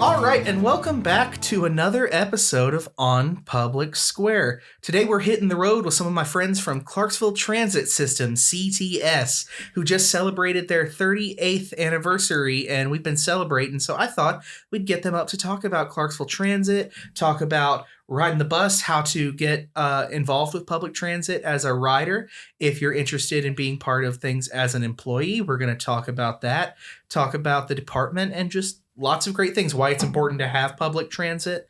All right, and welcome back to another episode of On Public Square. Today we're hitting the road with some of my friends from Clarksville Transit System, CTS, who just celebrated their 38th anniversary, and we've been celebrating, so I thought we'd get them up to talk about Clarksville Transit, talk about riding the bus, how to get involved with public transit as a rider. If you're interested in being part of things as an employee, we're going to talk about that, talk about the department, and just lots of great things, why it's important to have public transit.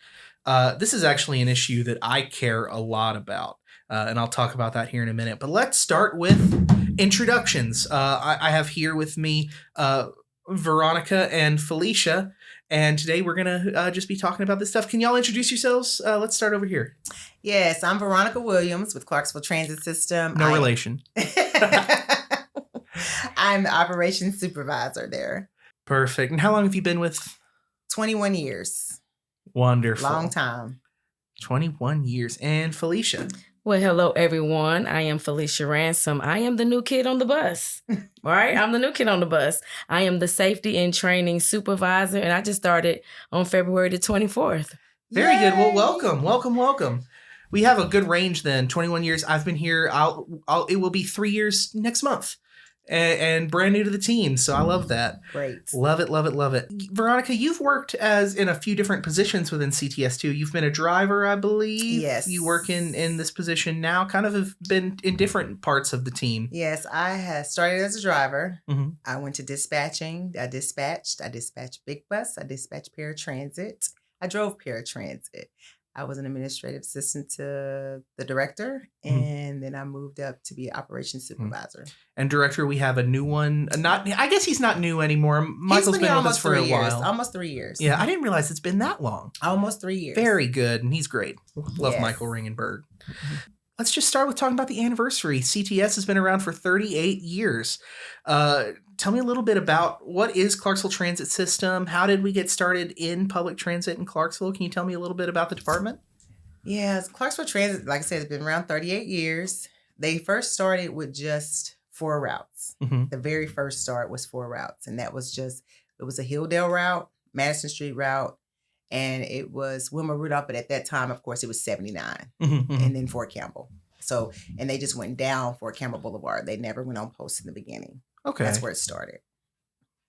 This is actually an issue that I care a lot about, and I'll talk about that here in a minute. But let's start with introductions. I have here with me Veronica and Felicia, and today we're going to just be talking about this stuff. Can y'all introduce yourselves? Let's start over here. Yes, I'm Veronica Williams with Clarksville Transit System. No relation. I'm the operations supervisor there. Perfect. And how long have you been with? 21 years. Wonderful. Long time. 21 years. And Felicia? Well, hello, everyone. I am Felicia Ransom. I am the new kid on the bus, right? I'm the new kid on the bus. I am the safety and training supervisor, and I just started on February the 24th. Very Yay! good. Well, welcome. We have a good range then. 21 years. I've been here. It will be 3 years next month. And brand new to the team, so I love that. Great. Love it. Veronica, you've worked in a few different positions within CTS too. You've been a driver, I believe. Yes. You work in this position now, kind of have been in different parts of the team. Yes, I had started as a driver. Mm-hmm. I went to dispatching. I dispatched Big Bus. I dispatched paratransit. I drove paratransit. I was an administrative assistant to the director, and then I moved up to be an operations supervisor. And director, we have a new one. I guess he's not new anymore. Michael's been with us for a while. Almost 3 years. Yeah, I didn't realize it's been that long. Almost 3 years. Very good, and he's great. Love Yes. Michael Ringenberg. Let's just start with talking about the anniversary. CTS has been around for 38 years. Tell me a little bit about what is Clarksville Transit System? How did we get started in public transit in Clarksville? Can you tell me a little bit about the department? Yes, Clarksville Transit, like I said, has been around 38 years. They first started with just 4 routes. Mm-hmm. The very first start was 4 routes, and that was it was a Hilldale route, Madison Street route, and it was Wilma Rudolph, but at that time, of course, it was 79, Mm-hmm. and then Fort Campbell. So, and they just went down Fort Campbell Boulevard. They never went on post in the beginning. Okay. That's where it started.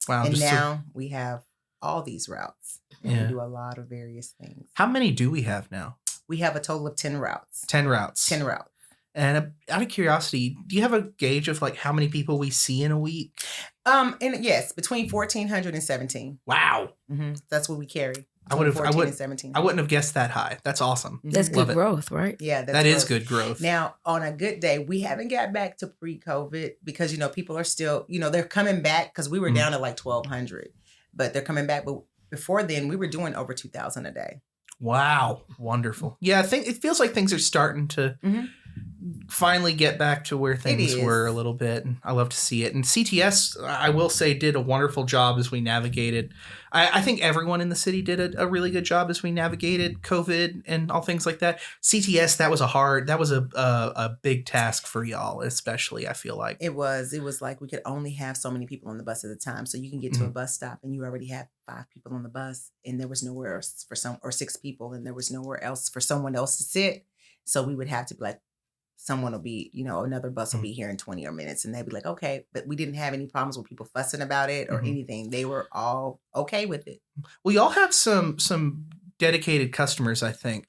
Wow. And now we have all these routes, and Yeah. we do a lot of various things. How many do we have now? We have a total of 10 routes. 10 routes. 10 routes. And out of curiosity, do you have a gauge of like how many people we see in a week? And yes, between 1,400 and 17. Wow. Mm-hmm. That's what we carry. I wouldn't and 17. have guessed that high. That's awesome. That's Love good it. growth, right? Yeah, That is good growth. Now, on a good day, we haven't got back to pre-COVID because, people are still, they're coming back because we were down at like 1,200, but they're coming back. But before then, we were doing over 2,000 a day. Wow. Wonderful. Yeah, I think it feels like things are starting to finally get back to where things were a little bit. And I love to see it. And CTS, I will say, did a wonderful job as we navigated. I think everyone in the city did a really good job as we navigated COVID and all things like that. CTS, that was a big task for y'all, especially, I feel like. It was like we could only have so many people on the bus at a time. So you can get to a bus stop and you already have 5 people on the bus, and there was nowhere else or 6 people, and there was nowhere else for someone else to sit. So we would have to be like, someone will be, another bus will be here in 20 minutes, and they'd be like, okay, but we didn't have any problems with people fussing about it or anything. They were all okay with it. Well, y'all have some dedicated customers, I think.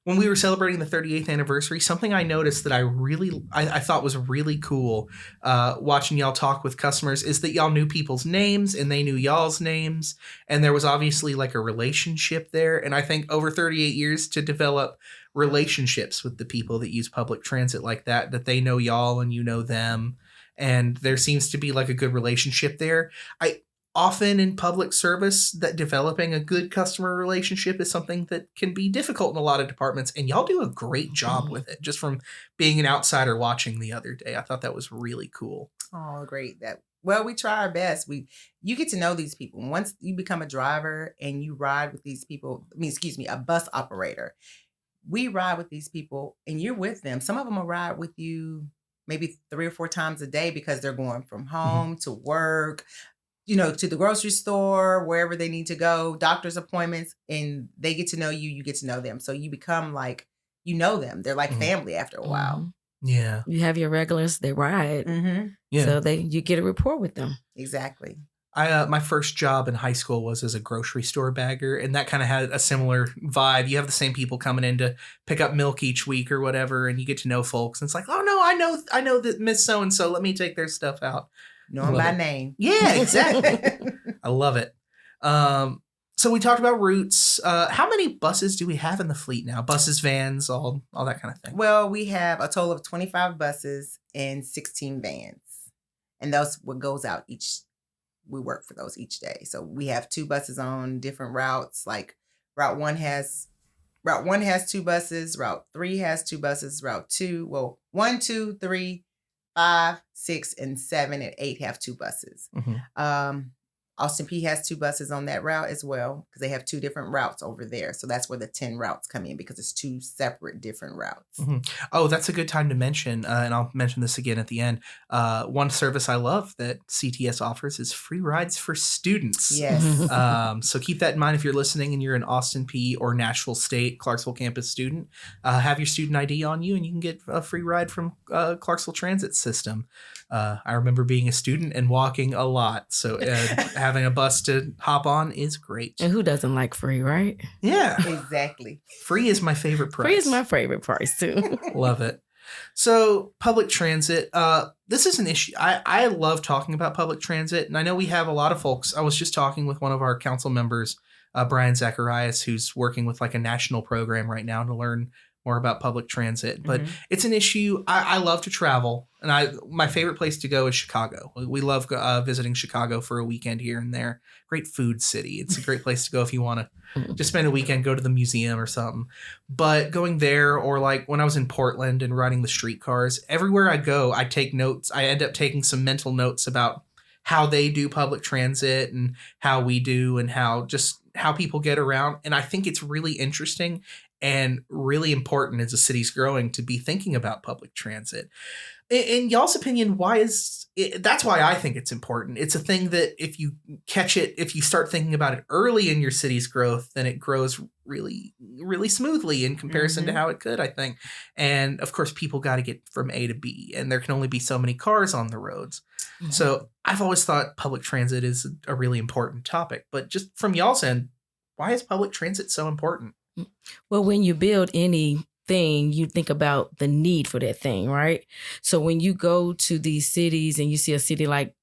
When we were celebrating the 38th anniversary, something I noticed that I thought was really cool watching y'all talk with customers is that y'all knew people's names and they knew y'all's names. And there was obviously like a relationship there. And I think over 38 years to develop relationships with the people that use public transit like that they know y'all and you know them. And there seems to be like a good relationship there. Often in public service, that developing a good customer relationship is something that can be difficult in a lot of departments, and y'all do a great job with it. Just from being an outsider watching the other day, I thought that was really cool. Oh, great! We try our best. You get to know these people. Once you become a driver and you ride with these people, a bus operator, we ride with these people, and you're with them. Some of them will ride with you maybe 3 or 4 times a day because they're going from home to work. to the grocery store, wherever they need to go, doctor's appointments, and they get to know you, you get to know them. So you become like, them. They're like family after a while. Mhm. Yeah. You have your regulars, they ride. Mm-hmm. Yeah. So you get a rapport with them. Exactly. My first job in high school was as a grocery store bagger, and that kind of had a similar vibe. You have the same people coming in to pick up milk each week or whatever, and you get to know folks. And it's like, oh no, I know that Miss So and So. Let me take their stuff out. Know them by name. Yeah, exactly. I love it. So we talked about routes. How many buses do we have in the fleet now? Buses, vans, all that kind of thing. Well, we have a total of 25 buses and 16 vans, and that's what goes out each. We work for those each day. So we have 2 buses on different routes. Like Route 1 has 2 buses. Route 3 has 2 buses. Route 1, 2, 3, 5, 6, and 7 and 8 have 2 buses. Mm-hmm. Austin P has 2 buses on that route as well, because they have 2 different routes over there. So that's where the 10 routes come in, because it's 2 separate different routes. Mm-hmm. Oh, that's a good time to mention, and I'll mention this again at the end. One service I love that CTS offers is free rides for students. Yes. So keep that in mind if you're listening and you're an Austin P or Nashville State Clarksville campus student. Have your student ID on you, and you can get a free ride from Clarksville Transit System. I remember being a student and walking a lot, so having a bus to hop on is great. And who doesn't like free, right? Yeah. Exactly. Free is my favorite price. Free is my favorite price, too. Love it. So public transit, this is an issue. I love talking about public transit, and I know we have a lot of folks. I was just talking with one of our council members, Brian Zacharias, who's working with like a national program right now to learn more about public transit, but it's an issue. I love to travel, and my favorite place to go is Chicago. We love visiting Chicago for a weekend here and there. Great food city. It's a great place to go if you want to just spend a weekend, go to the museum or something. But going there, or like when I was in Portland and riding the streetcars, everywhere I go, I take notes. I end up taking some mental notes about how they do public transit and how we do, and how people get around. And I think it's really interesting and really important as the city's growing to be thinking about public transit. In y'all's opinion, that's why I think it's important. It's a thing that if you catch it, if you start thinking about it early in your city's growth, then it grows really, really smoothly in comparison to how it could, I think. And of course, people got to get from A to B, and there can only be so many cars on the roads. Mm-hmm. So I've always thought public transit is a really important topic. But just from y'all's end, why is public transit so important? Well, when you build anything, you think about the need for that thing, right? So when you go to these cities and you see a city like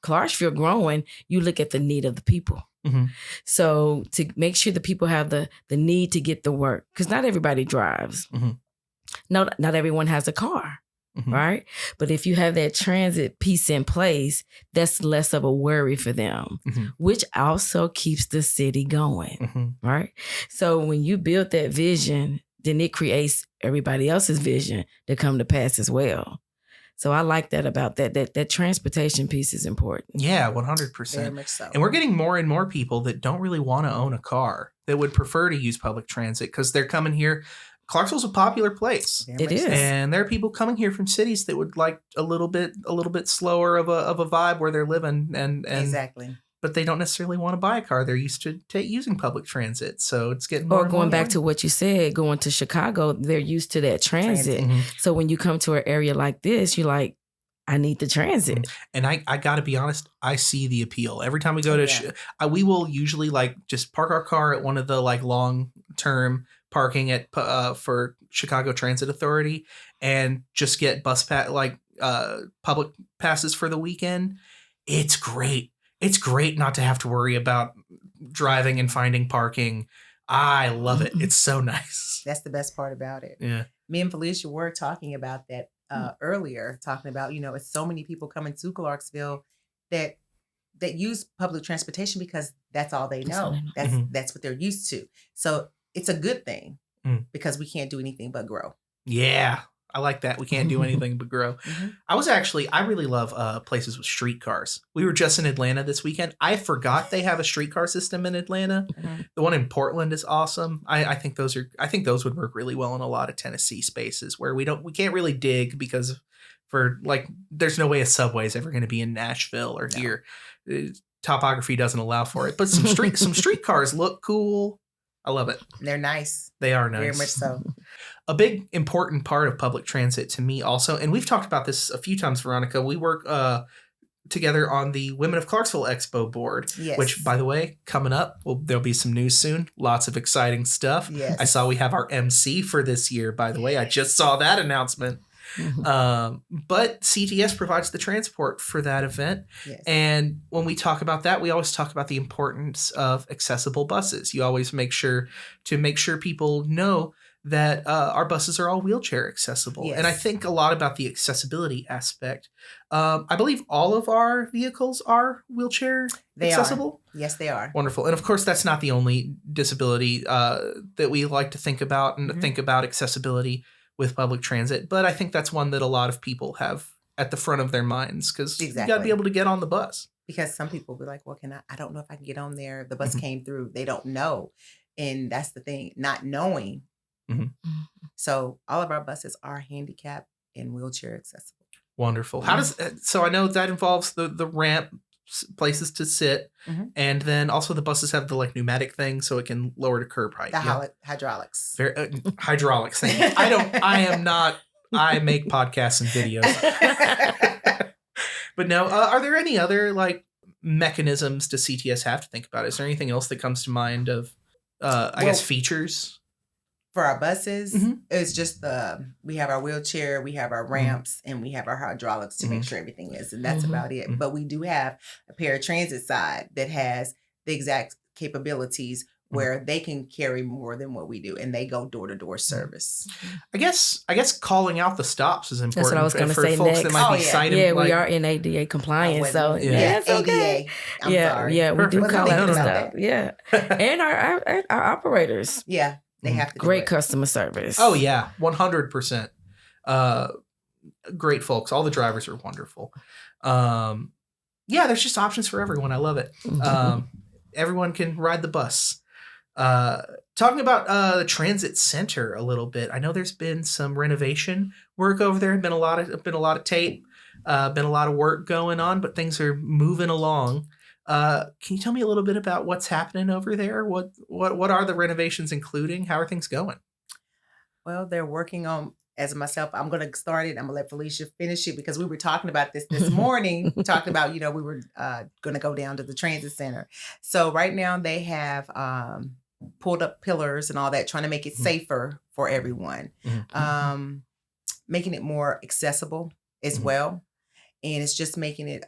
Clarksville growing, you look at the need of the people. Mm-hmm. So to make sure the people have the need to get to work, because not everybody drives. Mm-hmm. Not everyone has a car. Mm-hmm. Right. But if you have that transit piece in place, that's less of a worry for them, which also keeps the city going. Right. So when you build that vision, then it creates everybody else's vision to come to pass as well. So I like that about that transportation piece is important. Yeah, 100%. Very much so. And we're getting more and more people that don't really want to own a car, that would prefer to use public transit because they're coming here. Clarksville's a popular place. It is. And there are people coming here from cities that would like a little bit slower of a vibe where they're living, and exactly. But they don't necessarily want to buy a car. They're used to using public transit. So it's getting more. Or going back to what you said, going to Chicago, they're used to that transit. So when you come to an area like this, you're like, I need the transit. And I got to be honest, I see the appeal. Every time we go to, we will usually like just park our car at one of the like long-term parking at for Chicago Transit Authority and just get public passes for the weekend. It's great. It's great not to have to worry about driving and finding parking. I love it. It's so nice. That's the best part about it. Yeah. Me and Felicia were talking about that earlier, talking about, it's so many people coming to Clarksville that use public transportation because that's all they know. That's what they're used to. So it's a good thing because we can't do anything but grow. Yeah, I like that. We can't do anything but grow. I really love places with streetcars. We were just in Atlanta this weekend. I forgot they have a streetcar system in Atlanta. The one in Portland is awesome. I think those would work really well in a lot of Tennessee spaces where we can't really dig because there's no way a subway is ever going to be in Nashville or here. topography doesn't allow for it. But some streetcars look cool. I love it. They're nice. They are nice. Very much so. A big important part of public transit to me also, and we've talked about this a few times, Veronica, we work together on the Women of Clarksville Expo board, Yes. which, by the way, coming up, there'll be some news soon. Lots of exciting stuff. Yes. I saw we have our MC for this year, by the way. I just saw that announcement. But CTS provides the transport for that event. Yes. And when we talk about that, we always talk about the importance of accessible buses. You always make sure people know that our buses are all wheelchair accessible. Yes. And I think a lot about the accessibility aspect. I believe all of our vehicles are wheelchair accessible. Yes, they are. Wonderful. And of course, that's not the only disability that we like to think about and think about accessibility with public transit. But I think that's one that a lot of people have at the front of their minds because you got to be able to get on the bus. Because some people be like, well, I don't know if I can get on there. The bus came through. They don't know. And that's the thing, not knowing. So all of our buses are handicap and wheelchair accessible. Wonderful. How does so I know that involves the ramp, places to sit, and then also the buses have the like pneumatic thing so it can lower the curb height. Hydraulics. Hydraulics thing. I make podcasts and videos. But no, are there any other like mechanisms does CTS have to think about? Is there anything else that comes to mind of I guess features? For our buses, it's just we have our wheelchair, we have our ramps, and we have our hydraulics to make sure everything is, and that's about it. But we do have a paratransit side that has the exact capabilities where they can carry more than what we do, and they go door-to-door service. I guess calling out the stops is important. That's what I was going to say folks next. that might be cited. Yeah, like, we are in ADA compliance, so it's okay. ADA. I'm sorry. Yeah, we do call out the stuff. That. Yeah, and our operators. Yeah. They have to great customer service. Oh yeah, 100%. Great folks. All the drivers are wonderful. Yeah, there's just options for everyone. I love it. Everyone can ride the bus. Talking about the transit center a little bit. I know there's been some renovation work over there. Been a lot of tape. Been a lot of work going on, but things are moving along. Can you tell me a little bit about what's happening over there? What are the renovations including? How are things going? Well, they're working on, as myself, I'm going to start it. I'm going to let Felicia finish it because we were talking about this morning. We talked about, we were going to go down to the transit center. So right now they have pulled up pillars and all that, trying to make it safer for everyone, making it more accessible as well. And it's just making it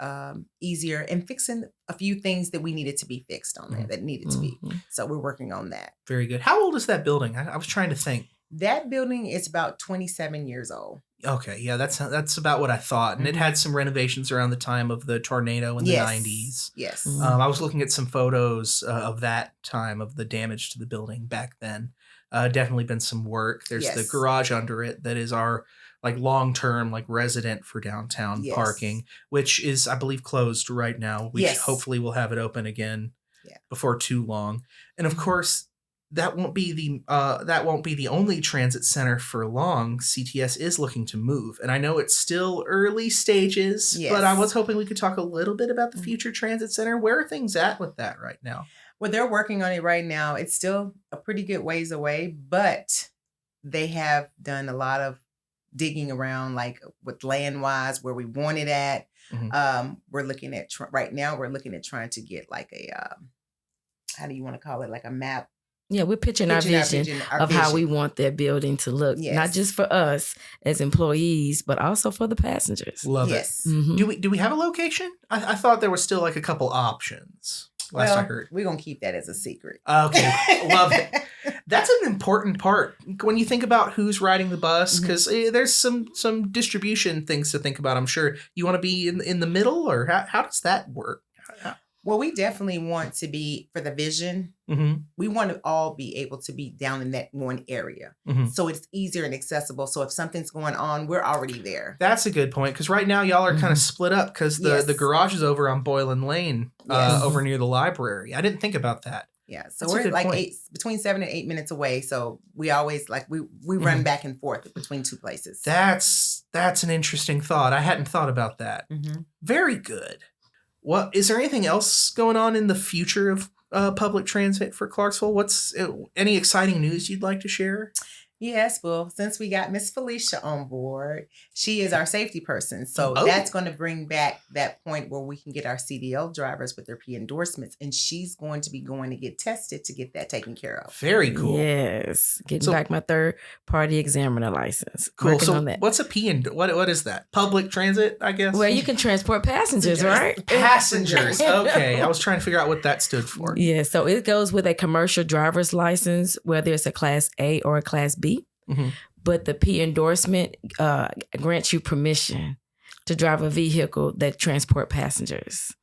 easier and fixing a few things that we needed to be fixed on there that needed to be. So we're working on that. Very good. How old is that building? I was trying to think. That building is about 27 years old. Okay. Yeah, that's about what I thought. And it had some renovations around the time of the tornado in the 90s. Yes. I was looking at some photos of that time of the damage to the building back then. Definitely been some work. There's the garage under it that is our like long-term like resident for downtown parking, which is I believe closed right now. We hopefully will have it open again before too long. And of course, that won't be the only transit center for long. CTS is looking to move, and I know it's still early stages, but I was hoping we could talk a little bit about the future transit center. Where are things at with that right now? Well, they're working on it right now. It's still a pretty good ways away, but they have done a lot of digging around, like with land wise, where we want it at. We're looking at right now. We're looking at trying to get like a how do you want to call it? Like a map. Yeah, we're pitching our vision of how we want that building to look, not just for us as employees, but also for the passengers. Love it. Do we have a location? I thought there was still like a couple options. Last I heard. We're going to keep that as a secret. Okay. Love it. That's an important part when you think about who's riding the bus, because there's some distribution things to think about, I'm sure. You want to be in the middle, or how does that work? Well, we definitely want to be, for the vision, we want to all be able to be down in that one area. So it's easier and accessible. So if something's going on, we're already there. That's a good point, because right now y'all are kind of split up because the garage is over on Boylan Lane over near the library. I didn't think about that. Yeah, so we're like between 7 and 8 minutes away. So we always we run back and forth between two places. That's an interesting thought. I hadn't thought about that. Very good. What is there anything else going on in the future of public transit for Clarksville? What's any exciting news you'd like to share? Yes, well, since we got Miss Felicia on board, she is our safety person. So Oh. that's going to bring back that point where we can get our CDL drivers with their P endorsements. And she's going to be going to get tested to get that taken care of. Very cool. Yes. Getting So- back my third party examiner license. Cool. Working So on that. what's a P and what is that? Public transit, I guess. Well, you can transport passengers, right? Passengers. Okay. I was trying to figure out what that stood for. Yeah, so it goes with a commercial driver's license, whether it's a Class A or a Class B. Mm-hmm. But the P endorsement grants you permission to drive a vehicle that transport passengers.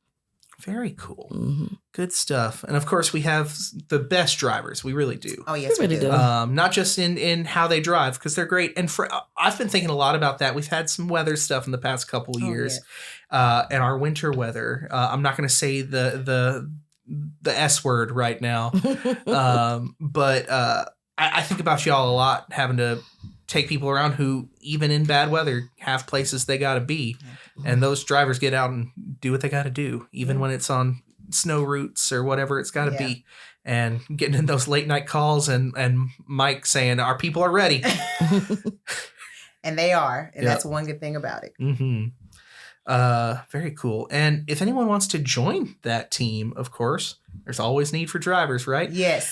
Very cool. Mm-hmm. Good stuff. And of course, we have the best drivers. We really do. Oh, yes, We really do. Not just in how they drive, because they're great. And I've been thinking a lot about that. We've had some weather stuff in the past couple of years, and our winter weather. I'm not going to say the S word right now, but I think about y'all a lot, having to take people around who, even in bad weather, have places they got to be. And those drivers get out and do what they got to do, even when it's on snow routes or whatever it's got to be. And getting in those late night calls and Mike saying, our people are ready. And they are. And Yep. that's one good thing about it. Mm-hmm. Very cool. And if anyone wants to join that team, of course, there's always need for drivers, right? Yes.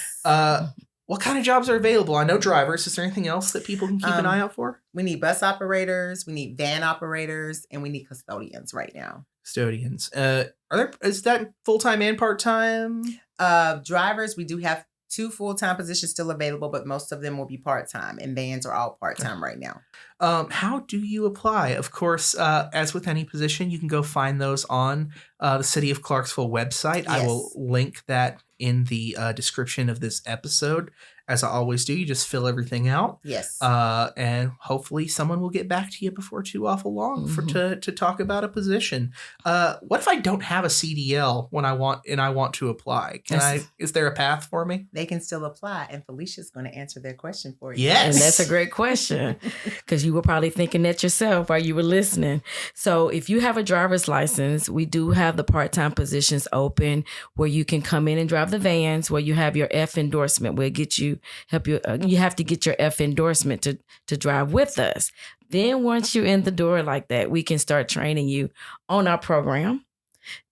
What kind of jobs are available? I know drivers. Is there anything else that people can keep an eye out for? We need bus operators, we need van operators, and we need custodians right now. Custodians. Is that full-time and part-time? Drivers, we do have 2 full-time positions still available, but most of them will be part-time, and vans are all part-time right now. How do you apply? Of course, as with any position, you can go find those on the City of Clarksville website. I will link that in the description of this episode. As I always do, you just fill everything out. Yes. And hopefully someone will get back to you before too awful long to talk about a position. What if I don't have a CDL when I want to apply? Is there a path for me? They can still apply, and Felicia's going to answer their question for you. Yes. And that's a great question, because you were probably thinking that yourself while you were listening. So if you have a driver's license, we do have the part-time positions open where you can come in and drive the vans, where you have your F endorsement. We'll help you. You have to get your F endorsement to drive with us. Then once you're in the door like that, we can start training you on our program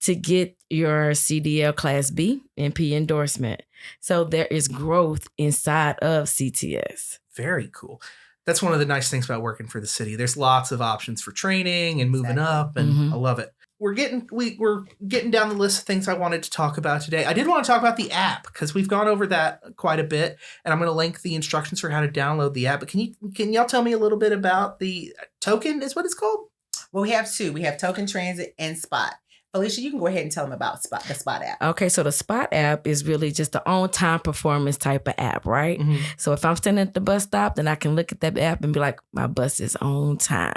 to get your CDL Class B and P endorsement. So there is growth inside of CTS. Very cool. That's one of the nice things about working for the city. There's lots of options for training and moving up, and I love it. We're getting down the list of things I wanted to talk about today. I did want to talk about the app, because we've gone over that quite a bit, and I'm going to link the instructions for how to download the app. But can y'all tell me a little bit about the Token? Is what it's called? Well, we have 2. We have Token Transit and Spot. Felicia, you can go ahead and tell them about the Spot app. Okay, so the Spot app is really just the on-time performance type of app, right? Mm-hmm. So if I'm standing at the bus stop, then I can look at that app and be like, my bus is on time.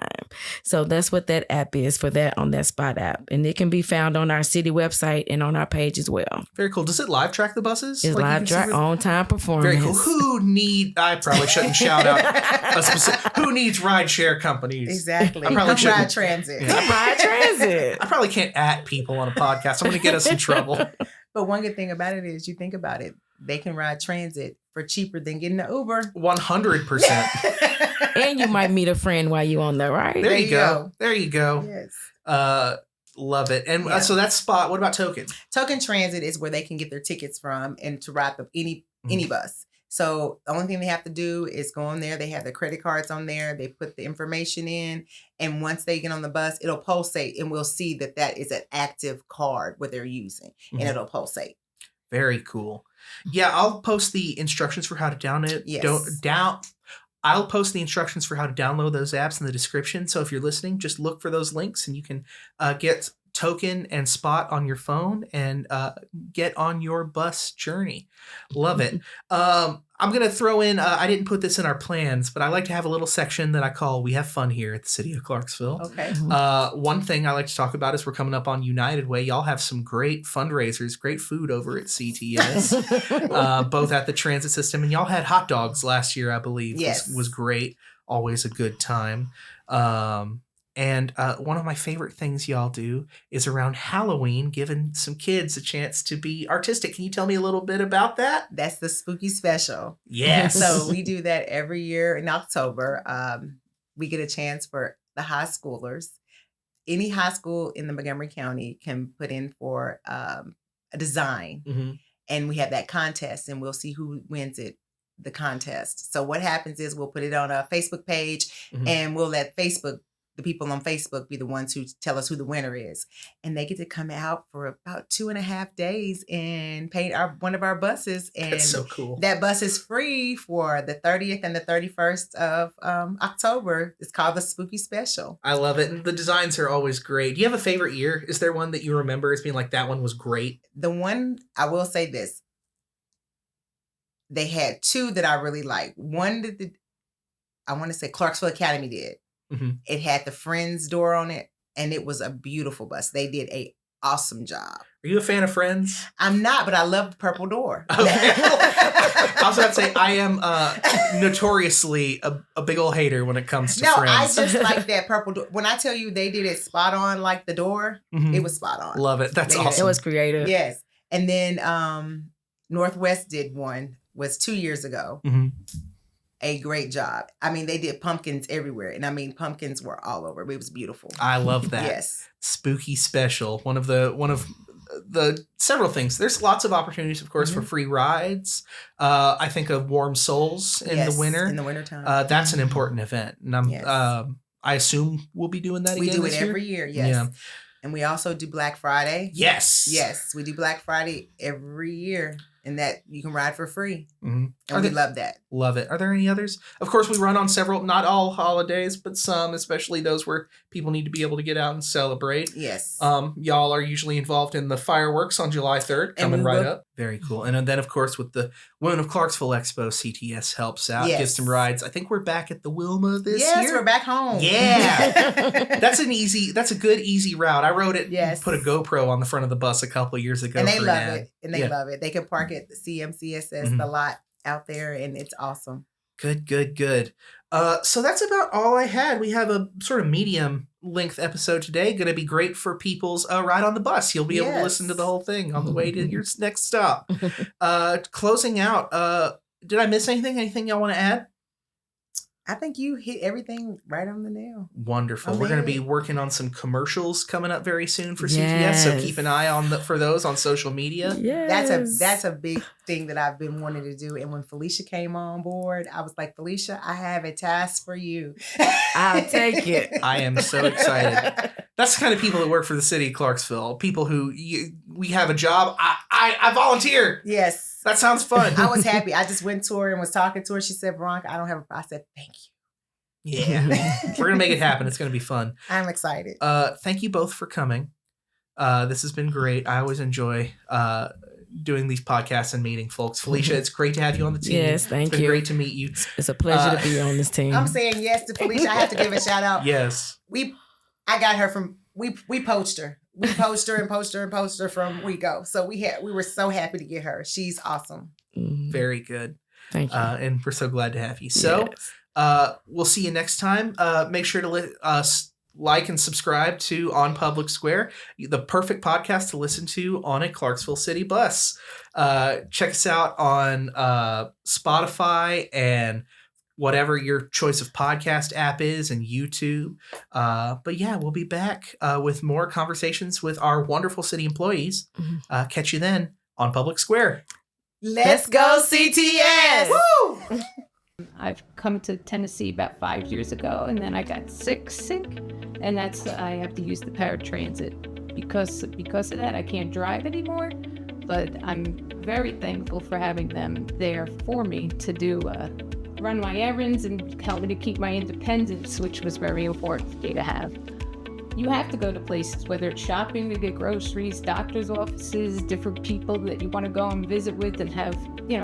So that's what that app is for that on that Spot app. And it can be found on our city website and on our page as well. Very cool. Does it live track the buses? It's live track, on-time performance. Very cool. I probably shouldn't shout out a specific, who needs rideshare companies? Exactly. I probably shouldn't. Ride Transit. Yeah. Ride Transit. I probably can't at people on a podcast. I'm going to get us in trouble. But one good thing about it is, you think about it, they can ride transit for cheaper than getting an Uber. 100%. And you might meet a friend while you on there, right? There you go. There you go. Yes. Love it. And so that's Spot. What about Token? Token Transit is where they can get their tickets from and to ride any bus. So the only thing they have to do is go on there. They have their credit cards on there. They put the information in. And once they get on the bus, it'll pulsate, and we'll see that is an active card what they're using, and it'll pulsate. Very cool. Yeah, I'll post the instructions for how to download. Yes. I'll post the instructions for how to download those apps in the description. So if you're listening, just look for those links, and you can get Token and Spot on your phone and get on your bus journey. Love it. I'm going to throw in, I didn't put this in our plans, but I like to have a little section that I call We Have Fun Here at the City of Clarksville. Okay. One thing I like to talk about is we're coming up on United Way. Y'all have some great fundraisers, great food over at CTS, both at the transit system. And y'all had hot dogs last year, I believe. Yes. Was great. Always a good time. And one of my favorite things y'all do is around Halloween, giving some kids a chance to be artistic. Can you tell me a little bit about that? That's the spooky special. Yes. So we do that every year in October. We get a chance for the high schoolers. Any high school in the Montgomery County can put in for a design. Mm-hmm. And we have that contest, and we'll see who wins the contest. So what happens is we'll put it on a Facebook page, Mm-hmm. and we'll let the people on Facebook be the ones who tell us who the winner is. And they get to come out for about 2.5 days and paint one of our buses. And That's so cool. that bus is free for the 30th and the 31st of October. It's called the Spooky Special. I love it. And the designs are always great. Do you have a favorite year? Is there one that you remember as being like, that one was great? The one, I will say this. They had two that I really like. One that I want to say Clarksville Academy did. Mm-hmm. It had the Friends door on it, and it was a beautiful bus. They did a awesome job. Are you a fan of Friends? I'm not, but I love the purple door. Okay. I was about to say, I am notoriously a big old hater when it comes to Friends. I just like that purple door. When I tell you they did it spot on like the door, Mm-hmm. it was spot on. Love it. That's awesome. It was creative. Yes. And then Northwest did one, was 2 years ago. Mm-hmm. A great job. I mean, they did pumpkins everywhere. And I mean, pumpkins were all over. It was beautiful. I love that. Yes. Spooky special. One of the several things. There's lots of opportunities, of course, for free rides. I think of Warm Souls in the winter. In the wintertime. That's an important event. And I assume we'll be doing that again We do it this year? every year, yes. Yeah. And we also do Black Friday. Yes. Yes, we do Black Friday every year. And that you can ride for free. Mm-hmm. And we love that. Love it. Are there any others? Of course, we run on several, not all holidays, but some, especially those where people need to be able to get out and celebrate. Yes. Y'all are usually involved in the fireworks on July 3rd, coming right up. Very cool. And then, of course, with the Women of Clarksville Expo, CTS helps out, gives some rides. I think we're back at the Wilma this year. Yes, we're back home. Yeah. That's a good, easy route. I rode it, put a GoPro on the front of the bus a couple of years ago. And they love it. And they love it. They can park at the CMCSS, the lot out there, and it's awesome. Good. So that's about all I had. We have a sort of medium length episode today. Going to be great for people's ride on the bus. You'll be able to listen to the whole thing on the way to your next stop. Closing out, did I miss anything? Anything y'all want to add? I think you hit everything right on the nail. Wonderful. We're going to be working on some commercials coming up very soon for CTS, so keep an eye on for those on social media. Yes. That's a big thing that I've been wanting to do. And when Felicia came on board, I was like, Felicia, I have a task for you. I'll take it. I am so excited. That's the kind of people that work for the city of Clarksville. People who we have a job. I volunteer. Yes. That sounds fun. I was happy. I just went to her and was talking to her. She said, Veronica, I don't have a problem. I said, thank you. Yeah. We're going to make it happen. It's going to be fun. I'm excited. Thank you both for coming. This has been great. I always enjoy doing these podcasts and meeting folks. Felicia, it's great to have you on the team. Yes, thank you. It's been great to meet you. It's a pleasure to be on this team. I'm saying yes to Felicia. I have to give a shout out. Yes. I got her from, we poached her. We poached her from WeGo. So we were so happy to get her. She's awesome. Very good. Thank you. And we're so glad to have you. So we'll see you next time. Make sure to like and subscribe to On Public Square, the perfect podcast to listen to on a Clarksville City bus. Check us out on Spotify and whatever your choice of podcast app is, and YouTube. But yeah, we'll be back with more conversations with our wonderful city employees. Catch you then on Public Square. Let's go CTS! Woo! I've come to Tennessee about 5 years ago, and then I got sick, and I have to use the paratransit. Because of that, I can't drive anymore, but I'm very thankful for having them there for me to run my errands and help me to keep my independence, which was very important for me to have. You have to go to places, whether it's shopping to get groceries, doctor's offices, different people that you want to go and visit with and have,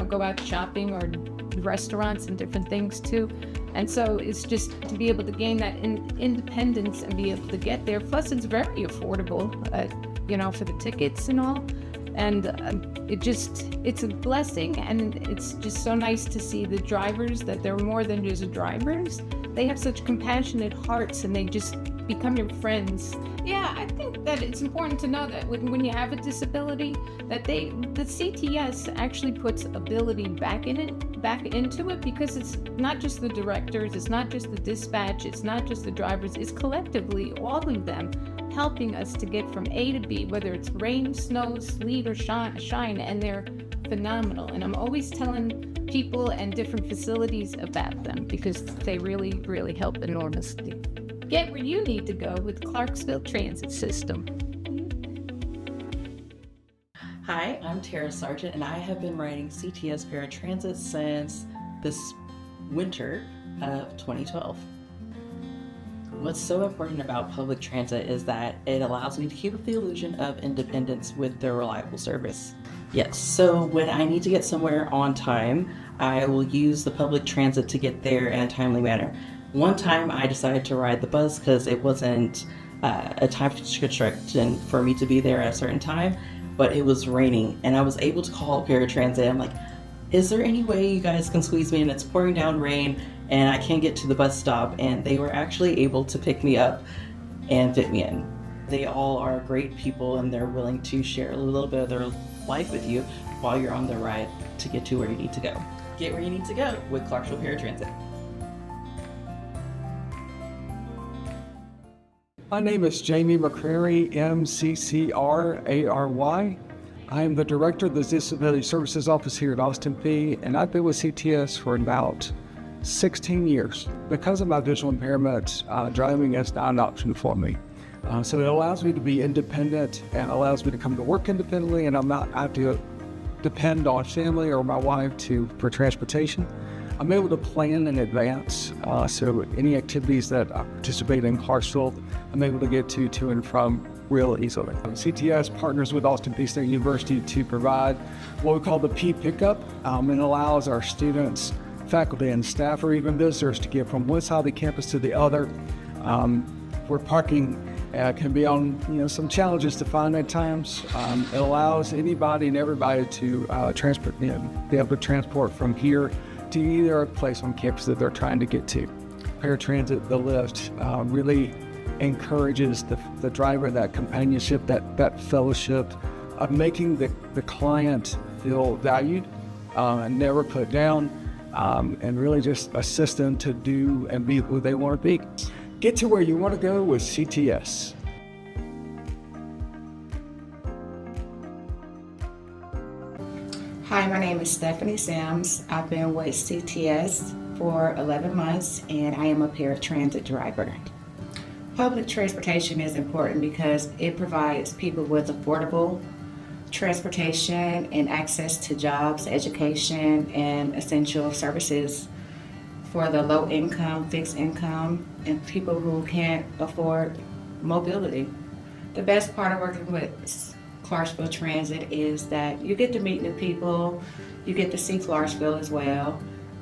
go out shopping, or restaurants and different things too. And so it's just to be able to gain that independence and be able to get there. Plus it's very affordable, for the tickets and all. And it's a blessing, and it's just so nice to see the drivers, that they're more than just drivers. They have such compassionate hearts, and they just become your friends. Yeah, I think that it's important to know that when you have a disability, that the CTS actually puts ability back into it, because it's not just the directors, it's not just the dispatch, it's not just the drivers, it's collectively all of them helping us to get from A to B, whether it's rain, snow, sleet, or shine, and they're phenomenal. And I'm always telling people and different facilities about them because they really, really help enormously. Get where you need to go with Clarksville Transit System. Hi, I'm Tara Sargent, and I have been riding CTS paratransit since this winter of 2012. What's so important about public transit is that it allows me to keep up the illusion of independence with their reliable service. Yes, so when I need to get somewhere on time, I will use the public transit to get there in a timely manner. One time I decided to ride the bus because it wasn't a time constriction for me to be there at a certain time, but it was raining and I was able to call paratransit. I'm like, is there any way you guys can squeeze me in? It's pouring down rain and I can't get to the bus stop. And they were actually able to pick me up and fit me in. They all are great people and they're willing to share a little bit of their life with you while you're on the ride to get to where you need to go. Get where you need to go with Clarksville Paratransit. My name is Jamie McCrary, MCCRARY. I am the director of the Disability Services Office here at Austin Peay, and I've been with CTS for about 16 years. Because of my visual impairment, driving is not an option for me. So it allows me to be independent and allows me to come to work independently, and I have to depend on family or my wife for transportation. I'm able to plan in advance, so any activities that I participate in Clarksville, I'm able to get to and from real easily. CTS partners with Austin Peay State University to provide what we call the P pickup, and allows our students, faculty, and staff, or even visitors to get from one side of the campus to the other. Where parking can be on some challenges to find at times. It allows anybody and everybody to be able to transport from here to either place on campus that they're trying to get to. Paratransit, the Lyft, really encourages the driver, that companionship, that fellowship of making the client feel valued and never put down, and really just assist them to do and be who they want to be. Get to where you want to go with CTS. Hi, my name is Stephanie Sims. I've been with CTS for 11 months and I am a paratransit driver. Public transportation is important because it provides people with affordable transportation and access to jobs, education, and essential services for the low income, fixed income, and people who can't afford mobility. The best part of working with Clarksville Transit is that you get to meet new people, you get to see Clarksville as well,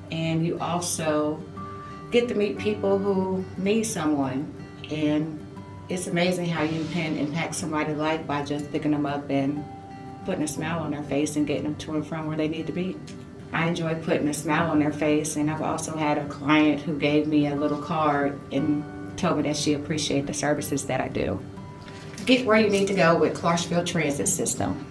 and you also get to meet people who need someone. And it's amazing how you can impact somebody's life by just picking them up and putting a smile on their face and getting them to and from where they need to be. I enjoy putting a smile on their face, and I've also had a client who gave me a little card and told me that she appreciated the services that I do. Get where you need to go with Clarksville Transit System.